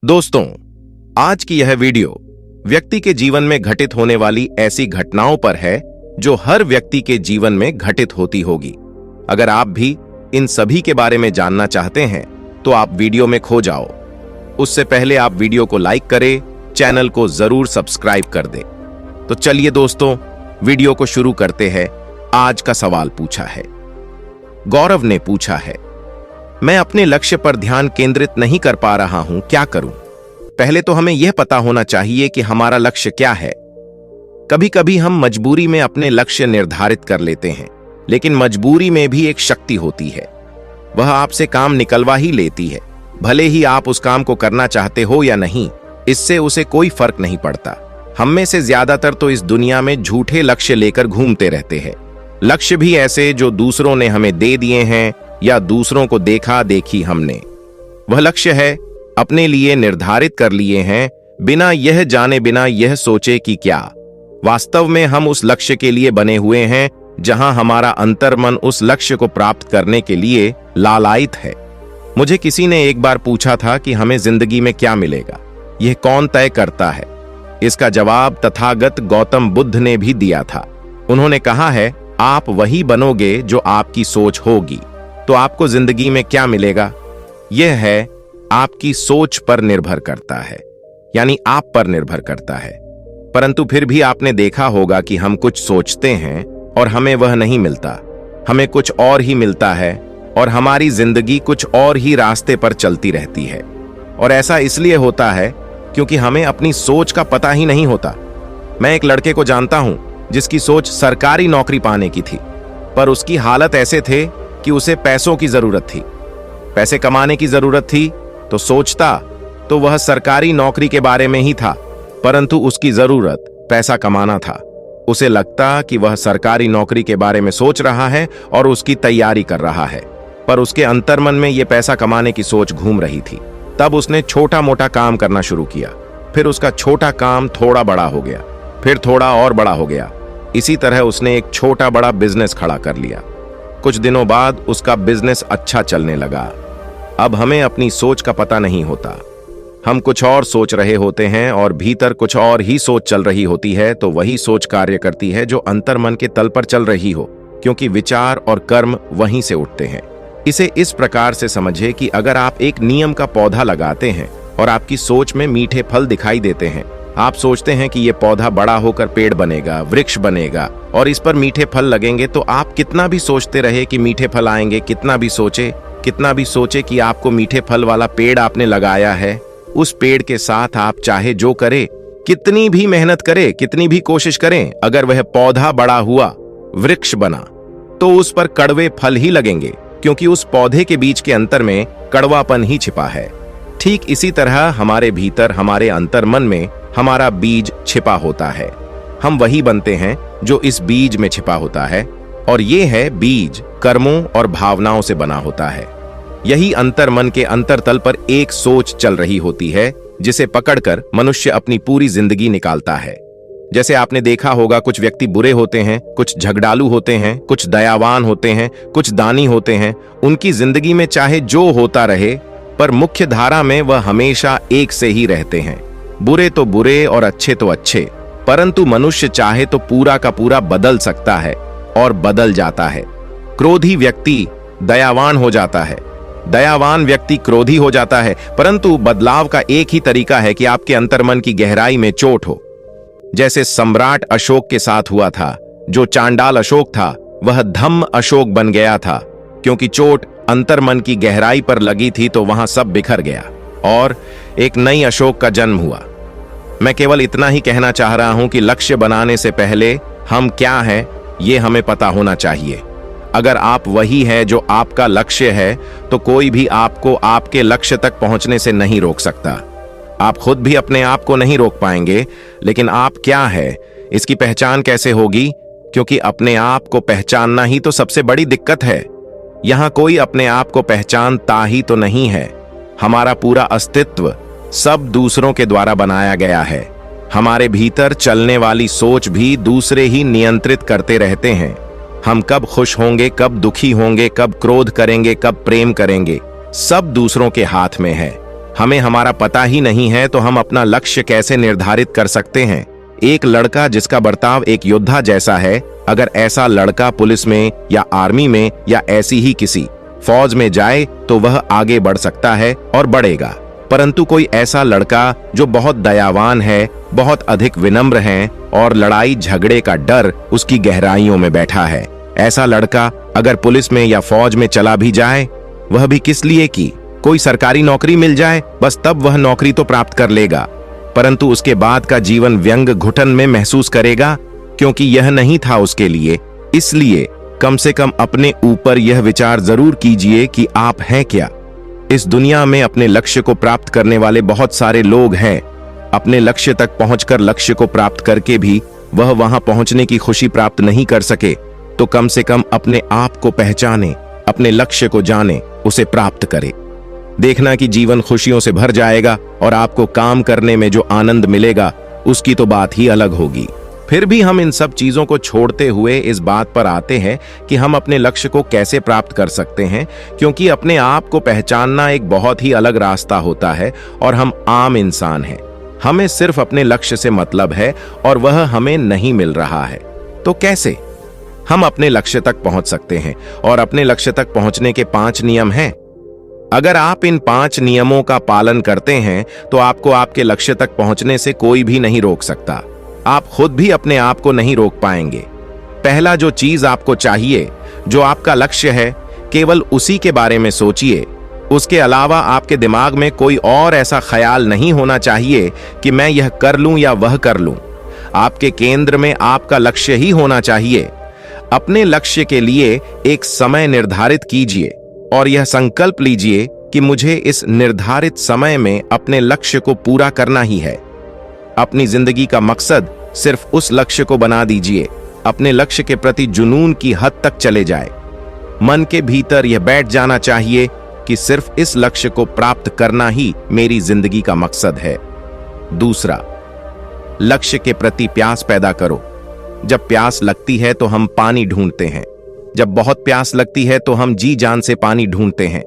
दोस्तों, आज की यह वीडियो व्यक्ति के जीवन में घटित होने वाली ऐसी घटनाओं पर है जो हर व्यक्ति के जीवन में घटित होती होगी। अगर आप भी इन सभी के बारे में जानना चाहते हैं तो आप वीडियो में खो जाओ। उससे पहले आप वीडियो को लाइक करें, चैनल को जरूर सब्सक्राइब कर दें। तो चलिए दोस्तों, वीडियो को शुरू करते हैं। आज का सवाल पूछा है, गौरव ने पूछा है, मैं अपने लक्ष्य पर ध्यान केंद्रित नहीं कर पा रहा हूं, क्या करूं? पहले तो हमें यह पता होना चाहिए कि हमारा लक्ष्य क्या है। कभी कभी हम मजबूरी में अपने लक्ष्य निर्धारित कर लेते हैं, लेकिन मजबूरी में भी एक शक्ति होती है, वह आपसे काम निकलवा ही लेती है। भले ही आप उस काम को करना चाहते हो या नहीं, इससे उसे कोई फर्क नहीं पड़ता। हम में से ज्यादातर तो इस दुनिया में झूठे लक्ष्य लेकर घूमते रहते हैं। लक्ष्य भी ऐसे जो दूसरों ने हमें दे दिए हैं या दूसरों को देखा देखी हमने। वह लक्ष्य है अपने लिए निर्धारित कर लिए हैं, बिना यह जाने, बिना यह सोचे कि क्या वास्तव में हम उस लक्ष्य के लिए बने हुए हैं, जहां हमारा अंतर्मन उस लक्ष्य को प्राप्त करने के लिए लालायित है। मुझे किसी ने एक बार पूछा था कि हमें जिंदगी में क्या मिलेगा, यह कौन तय करता है? इसका जवाब तथागत गौतम बुद्ध ने भी दिया था। उन्होंने कहा है, आप वही बनोगे जो आपकी सोच होगी। तो आपको जिंदगी में क्या मिलेगा, यह है आपकी सोच पर निर्भर करता है, यानी आप पर निर्भर करता है। परंतु फिर भी आपने देखा होगा कि हम कुछ सोचते हैं और हमें वह नहीं मिलता, हमें कुछ और ही मिलता है और हमारी जिंदगी कुछ और ही रास्ते पर चलती रहती है। और ऐसा इसलिए होता है क्योंकि हमें अपनी सोच का पता ही नहीं होता। मैं एक लड़के को जानता हूं जिसकी सोच सरकारी नौकरी पाने की थी, पर उसकी हालत ऐसे थे कि उसे पैसों की जरूरत थी, पैसे कमाने की जरूरत थी। तो सोचता तो वह सरकारी नौकरी के बारे में ही था, परंतु उसकी जरूरत पैसा कमाना था। उसे लगता कि वह सरकारी नौकरी के बारे में सोच रहा है और उसकी तैयारी कर रहा है, पर उसके अंतर्मन में यह पैसा कमाने की सोच घूम रही थी। तब उसने छोटा मोटा काम करना शुरू किया, फिर उसका छोटा काम थोड़ा बड़ा हो गया, फिर थोड़ा और बड़ा हो गया। इसी तरह उसने एक छोटा बड़ा बिजनेस खड़ा कर लिया। कुछ दिनों बाद उसका बिजनेस अच्छा चलने लगा। अब हमें अपनी सोच का पता नहीं होता, हम कुछ और सोच रहे होते हैं और भीतर कुछ और ही सोच चल रही होती है। तो वही सोच कार्य करती है जो अंतर्मन के तल पर चल रही हो, क्योंकि विचार और कर्म वहीं से उठते हैं। इसे इस प्रकार से समझे कि अगर आप एक नीम का पौधा लगाते हैं और आपकी सोच में मीठे फल दिखाई देते हैं, आप सोचते हैं कि यह पौधा बड़ा होकर पेड़ बनेगा, वृक्ष बनेगा और इस पर मीठे फल लगेंगे। तो आप कितना भी सोचते रहे कि मीठे फल आएंगे, कितना भी सोचे कि आपको मीठे फल वाला पेड़ आपने लगाया है, उस पेड़ के साथ आप चाहे जो करे, कितनी भी मेहनत करे, कितनी भी कोशिश करें, अगर वह पौधा बड़ा हुआ, वृक्ष बना, तो उस पर कड़वे फल ही लगेंगे, क्योंकि उस पौधे के बीज के अंतर में कड़वापन ही छिपा है। ठीक इसी तरह हमारे भीतर, हमारे अंतर्मन में हमारा बीज छिपा होता है। हम वही बनते हैं जो इस बीज में छिपा होता है, और ये है बीज कर्मों और भावनाओं से बना होता है। यही अंतर्मन के अंतरतल पर एक सोच चल रही होती है, जिसे पकड़कर मनुष्य अपनी पूरी जिंदगी निकालता है। जैसे आपने देखा होगा, कुछ व्यक्ति बुरे होते हैं, कुछ झगड़ालू होते हैं, कुछ दयावान होते हैं, कुछ दानी होते हैं। उनकी जिंदगी में चाहे जो होता रहे, पर मुख्य धारा में वह हमेशा एक से ही रहते हैं। बुरे तो बुरे और अच्छे तो अच्छे, परंतु मनुष्य चाहे तो पूरा का पूरा बदल सकता है और बदल जाता है। क्रोधी व्यक्ति दयावान हो जाता है, दयावान व्यक्ति क्रोधी हो जाता है, परंतु बदलाव का एक ही तरीका है कि आपके अंतर्मन की गहराई में चोट हो। जैसे सम्राट अशोक के साथ हुआ था। जो चांडाल अशोक था वह धम्म अशोक बन गया था, क्योंकि चोट अंतर्मन की गहराई पर लगी थी, तो वहां सब बिखर गया और एक नई अशोक का जन्म हुआ। मैं केवल इतना ही कहना चाह रहा हूं कि लक्ष्य बनाने से पहले हम क्या हैं, ये हमें पता होना चाहिए। अगर आप वही है जो आपका लक्ष्य है, तो कोई भी आपको आपके लक्ष्य तक पहुंचने से नहीं रोक सकता। आप खुद भी अपने आप को नहीं रोक पाएंगे, लेकिन आप क्या है, इसकी पहचान कैसे होगी? क्योंकि अपने आप को पहचानना ही तो सबसे बड़ी दिक्कत है। यहां कोई अपने आप को पहचानता ही तो नहीं है। हमारा पूरा अस्तित्व सब दूसरों के द्वारा बनाया गया है। हमारे भीतर चलने वाली सोच भी दूसरे ही नियंत्रित करते रहते हैं। हम कब खुश होंगे, कब दुखी होंगे, कब क्रोध करेंगे, कब प्रेम करेंगे, सब दूसरों के हाथ में है। हमें हमारा पता ही नहीं है तो हम अपना लक्ष्य कैसे निर्धारित कर सकते हैं? एक लड़का जिसका बर्ताव एक योद्धा जैसा है, अगर ऐसा लड़का पुलिस में या आर्मी में या ऐसी ही किसी फौज में जाए तो वह आगे बढ़ सकता है और बढ़ेगा। परंतु कोई ऐसा लड़का जो बहुत दयावान है, बहुत अधिक विनम्र है और लड़ाई झगड़े का डर उसकी गहराइयों में बैठा है, ऐसा लड़का अगर पुलिस में या फौज में चला भी जाए, वह भी किस लिए कि कोई सरकारी नौकरी मिल जाए, बस तब वह नौकरी तो प्राप्त कर लेगा, परंतु उसके बाद का जीवन व्यंग घुटन में महसूस करेगा, क्योंकि यह नहीं था उसके लिए। इसलिए कम से कम अपने ऊपर यह विचार जरूर कीजिए कि आप हैं क्या। इस दुनिया में अपने लक्ष्य को प्राप्त करने वाले बहुत सारे लोग हैं। अपने लक्ष्य तक पहुंचकर लक्ष्य को प्राप्त करके भी वह वहां पहुंचने की खुशी प्राप्त नहीं कर सके, तो कम से कम अपने आप को पहचाने, अपने लक्ष्य को जाने, उसे प्राप्त करे। देखना कि जीवन खुशियों से भर जाएगा और आपको काम करने में जो आनंद मिलेगा उसकी तो बात ही अलग होगी। फिर भी हम इन सब चीजों को छोड़ते हुए इस बात पर आते हैं कि हम अपने लक्ष्य को कैसे प्राप्त कर सकते हैं, क्योंकि अपने आप को पहचानना एक बहुत ही अलग रास्ता होता है और हम आम इंसान हैं। हमें सिर्फ अपने लक्ष्य से मतलब है और वह हमें नहीं मिल रहा है। तो कैसे हम अपने लक्ष्य तक पहुंच सकते हैं? और अपने लक्ष्य तक पहुंचने के 5 नियम हैं। अगर आप इन 5 नियमों का पालन करते हैं तो आपको आपके लक्ष्य तक पहुंचने से कोई भी नहीं रोक सकता। आप खुद भी अपने आप को नहीं रोक पाएंगे। पहला जो चीज आपको चाहिए, जो आपका लक्ष्य है, केवल उसी के बारे में सोचिए। उसके अलावा आपके दिमाग में कोई और ऐसा ख्याल नहीं होना चाहिए कि मैं यह कर लूं या वह कर लूं। आपके केंद्र में आपका लक्ष्य ही होना चाहिए। अपने लक्ष्य के लिए एक समय निर्धारित कीजिए और यह संकल्प लीजिए कि मुझे इस निर्धारित समय में अपने लक्ष्य को पूरा करना ही है। अपनी जिंदगी का मकसद सिर्फ उस लक्ष्य को बना दीजिए। अपने लक्ष्य के प्रति जुनून की हद तक चले जाए। मन के भीतर यह बैठ जाना चाहिए कि सिर्फ इस लक्ष्य को प्राप्त करना ही मेरी जिंदगी का मकसद है। दूसरा, लक्ष्य के प्रति प्यास पैदा करो। जब प्यास लगती है तो हम पानी ढूंढते हैं। जब बहुत प्यास लगती है तो हम जी जान से पानी ढूंढते हैं।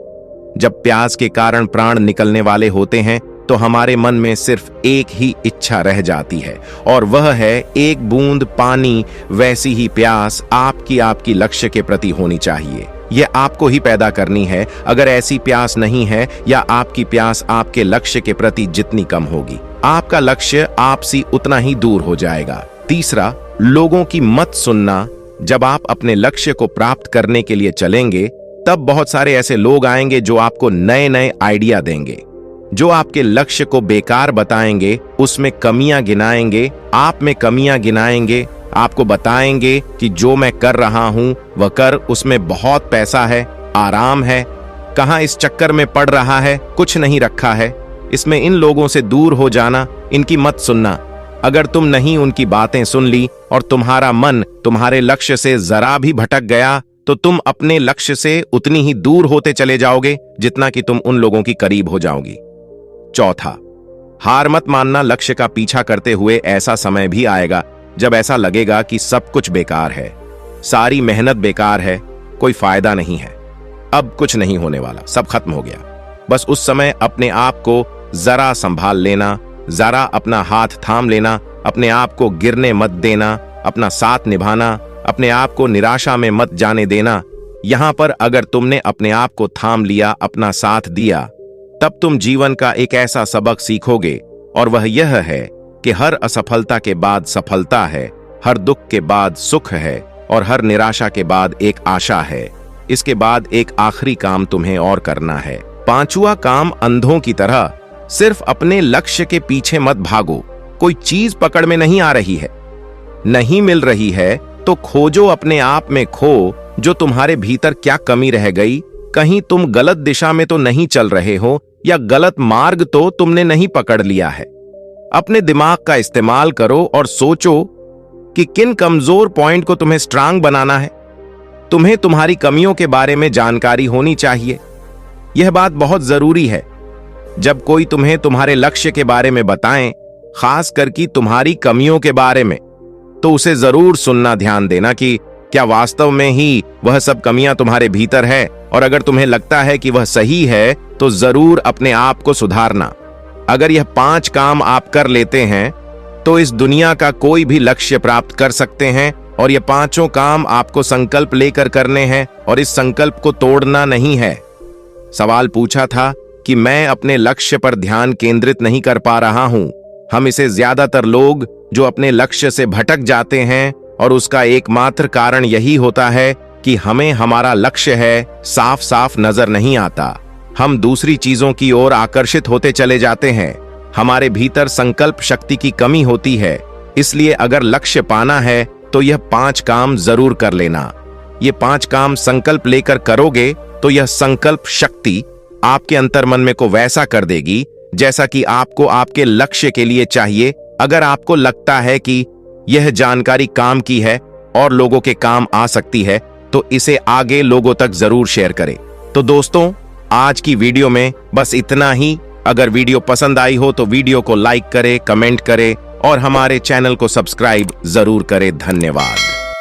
जब प्यास के कारण प्राण निकलने वाले होते हैं तो हमारे मन में सिर्फ एक ही इच्छा रह जाती है और वह है एक बूंद पानी। वैसी ही प्यास आपकी लक्ष्य के प्रति होनी चाहिए। यह आपको ही पैदा करनी है। अगर ऐसी प्यास नहीं है या आपकी प्यास आपके लक्ष्य के प्रति जितनी कम होगी, आपका लक्ष्य आपसे उतना ही दूर हो जाएगा। तीसरा, लोगों की मत सुनना। जब आप अपने लक्ष्य को प्राप्त करने के लिए चलेंगे तब बहुत सारे ऐसे लोग आएंगे जो आपको नए नए आइडिया देंगे, जो आपके लक्ष्य को बेकार बताएंगे, उसमें कमियां गिनाएंगे, आप में कमियां गिनाएंगे, आपको बताएंगे कि जो मैं कर रहा हूं वह कर, उसमें बहुत पैसा है, आराम है, कहां इस चक्कर में पड़ रहा है, कुछ नहीं रखा है इसमें। इन लोगों से दूर हो जाना, इनकी मत सुनना। अगर तुम नहीं उनकी बातें सुन ली और तुम्हारा मन तुम्हारे लक्ष्य से जरा भी भटक गया तो तुम अपने लक्ष्य से उतनी ही दूर होते चले जाओगे जितना कि तुम उन लोगों की करीब हो जाओगी। चौथा, हार मत मानना। लक्ष्य का पीछा करते हुए ऐसा समय भी आएगा जब ऐसा लगेगा कि सब कुछ बेकार है, सारी मेहनत बेकार है, कोई फायदा नहीं है, अब कुछ नहीं होने वाला, सब खत्म हो गया। बस उस समय अपने आप को जरा संभाल लेना, जरा अपना हाथ थाम लेना, अपने आप को गिरने मत देना, अपना साथ निभाना, अपने आप को निराशा में मत जाने देना। यहां पर अगर तुमने अपने आप को थाम लिया, अपना साथ दिया, तब तुम जीवन का एक ऐसा सबक सीखोगे और वह यह है कि हर असफलता के बाद सफलता है, हर दुख के बाद सुख है और हर निराशा के बाद एक आशा है। इसके बाद एक आखिरी काम तुम्हें और करना है। 5वां काम, अंधों की तरह सिर्फ अपने लक्ष्य के पीछे मत भागो। कोई चीज पकड़ में नहीं आ रही है, नहीं मिल रही है तो खोजो, अपने आप में खो जो तुम्हारे भीतर क्या कमी रह गई। कहीं तुम गलत दिशा में तो नहीं चल रहे हो या गलत मार्ग तो तुमने नहीं पकड़ लिया है। अपने दिमाग का इस्तेमाल करो और सोचो कि किन कमजोर पॉइंट को तुम्हें स्ट्रांग बनाना है। तुम्हें तुम्हारी कमियों के बारे में जानकारी होनी चाहिए। यह बात बहुत जरूरी है। जब कोई तुम्हें तुम्हारे लक्ष्य के बारे में बताएं, खास करके तुम्हारी कमियों के बारे में, तो उसे जरूर सुनना, ध्यान देना कि क्या वास्तव में ही वह सब कमियां तुम्हारे भीतर है? और अगर तुम्हें लगता है कि वह सही है तो जरूर अपने आप को सुधारना। अगर यह 5 काम आप कर लेते हैं तो इस दुनिया का कोई भी लक्ष्य प्राप्त कर सकते हैं। और ये 5 काम आपको संकल्प लेकर करने हैं और इस संकल्प को तोड़ना नहीं है। सवाल पूछा था कि मैं अपने लक्ष्य पर ध्यान केंद्रित नहीं कर पा रहा हूं। हम इसे ज्यादातर लोग जो अपने लक्ष्य से भटक जाते हैं और उसका एकमात्र कारण यही होता है कि हमें हमारा लक्ष्य है साफ साफ नजर नहीं आता। हम दूसरी चीजों की ओर आकर्षित होते चले जाते हैं। हमारे भीतर संकल्प शक्ति की कमी होती है। इसलिए अगर लक्ष्य पाना है तो यह 5 काम जरूर कर लेना। ये 5 काम संकल्प लेकर करोगे तो यह संकल्प शक्ति आपके अंतर्मन में को वैसा कर देगी जैसा कि आपको आपके लक्ष्य के लिए चाहिए। अगर आपको लगता है कि यह जानकारी काम की है और लोगों के काम आ सकती है तो इसे आगे लोगों तक जरूर शेयर करें। तो दोस्तों, आज की वीडियो में बस इतना ही। अगर वीडियो पसंद आई हो तो वीडियो को लाइक करें, कमेंट करें और हमारे चैनल को सब्सक्राइब जरूर करें। धन्यवाद।